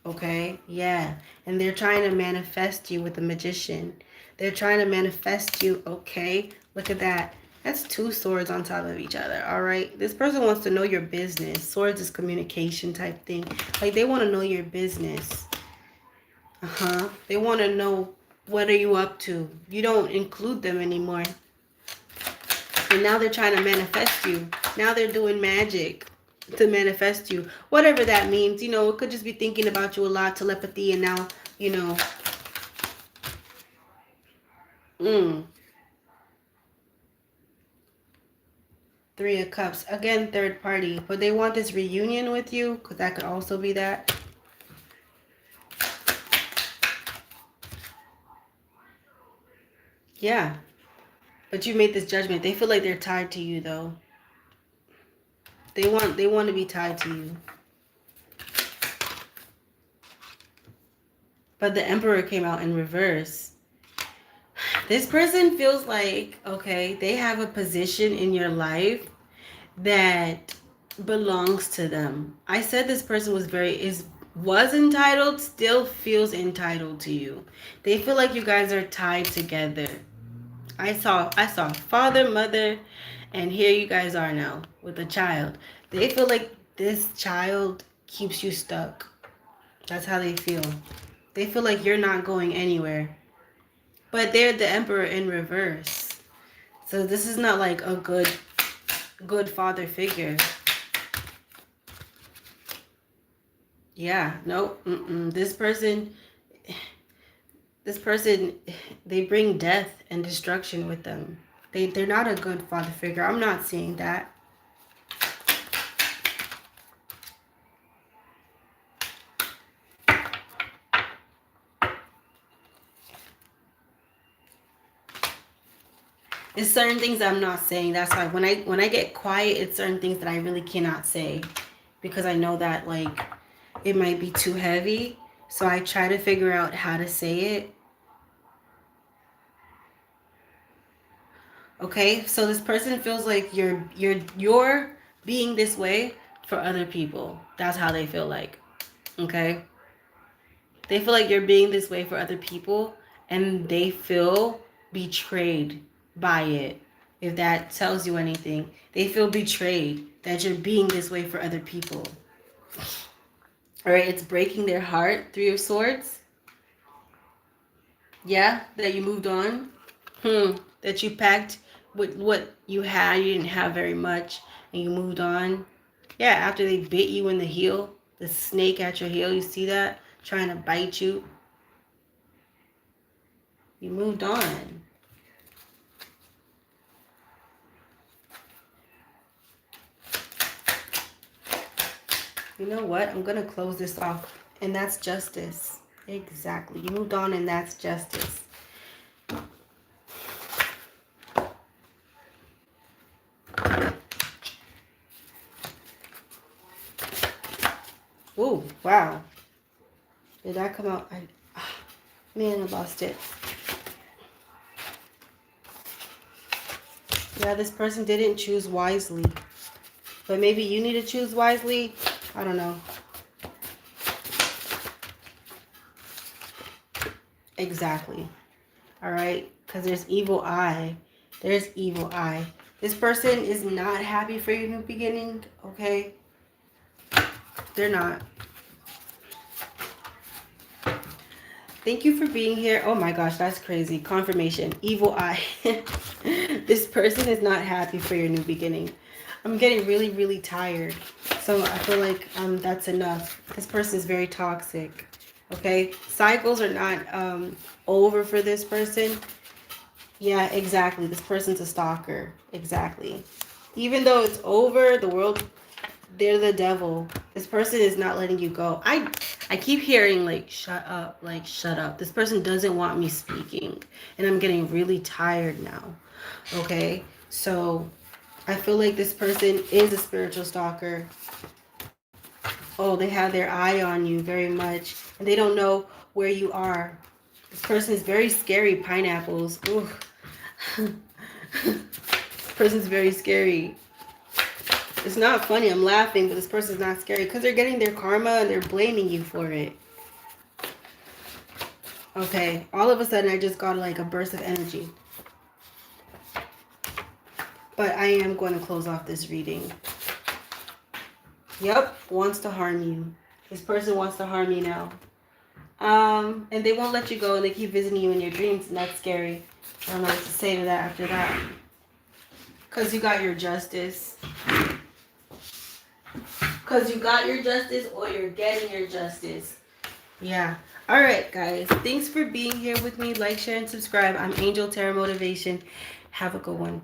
Okay? Yeah. And they're trying to manifest you with the Magician. They're trying to manifest you. Okay? Look at that. That's two swords on top of each other. All right? This person wants to know your business. Swords is communication type thing. Like they want to know your business. They want to know what are you up to. You don't include them anymore. And now they're trying to manifest you. Now they're doing magic to manifest you. Whatever that means. You know, it could just be thinking about you a lot, telepathy, and now, you know. Three of Cups. Again, third party. But they want this reunion with you, because that could also be that. Yeah. But you made this judgment. They feel like they're tied to you, though. They want to be tied to you. But the Emperor came out in reverse. This person feels like, okay, they have a position in your life that belongs to them. I said this person was entitled, still feels entitled to you. They feel like you guys are tied together. I saw father, mother, and here you guys are now with a child. They feel like this child keeps you stuck. That's how they feel. They feel like you're not going anywhere. But they're the Emperor in reverse. So this is not like a good father figure. Yeah, no. This person, they bring death and destruction with them. They're not a good father figure. I'm not seeing that. It's certain things I'm not saying. That's why when I get quiet, it's certain things that I really cannot say, because I know that like it might be too heavy. So I try to figure out how to say it. Okay, so this person feels like you're being this way for other people. That's how they feel like. Okay, they feel like you're being this way for other people, and they feel betrayed by it. If that tells you anything, they feel betrayed that you're being this way for other people. All right, it's breaking their heart. Three of Swords. Yeah, that you moved on. That you packed with what you had. You didn't have very much, and you moved on. Yeah, after they bit you in the heel, the snake at your heel, you see that? Trying to bite you. You moved on. You know what? I'm going to close this off. And that's justice. Exactly. You moved on and that's justice. Oh, wow. Did that come out? Man, I lost it. Yeah, this person didn't choose wisely. But maybe you need to choose wisely. I don't know. Exactly. All right? Because there's evil eye. There's evil eye. This person is not happy for your new beginning, okay? They're not. Thank you for being here. Oh my gosh, that's crazy. Confirmation. Evil eye. This person is not happy for your new beginning. I'm getting really, really tired. So I feel like that's enough. This person is very toxic. Okay? Cycles are not over for this person. Yeah, exactly. This person's a stalker. Exactly. Even though it's over, the world, they're the devil. This person is not letting you go. I keep hearing like shut up, like shut up. This person doesn't want me speaking, and I'm getting really tired now. Okay? So I feel like this person is a spiritual stalker. Oh, they have their eye on you very much, and they don't know where you are. This person is very scary, pineapples. Ooh. This person's very scary. It's not funny, I'm laughing, but this person's not scary because they're getting their karma and they're blaming you for it. Okay, all of a sudden I just got like a burst of energy. But I am going to close off this reading. Yep, wants to harm you. This person wants to harm you now. And they won't let you go, and they keep visiting you in your dreams, and that's scary. I don't know what to say to that after that. Because you got your justice. Because you got your justice, or you're getting your justice. Yeah. All right, guys. Thanks for being here with me. Like, share, and subscribe. I'm Angel Tarot Motivation. Have a good one.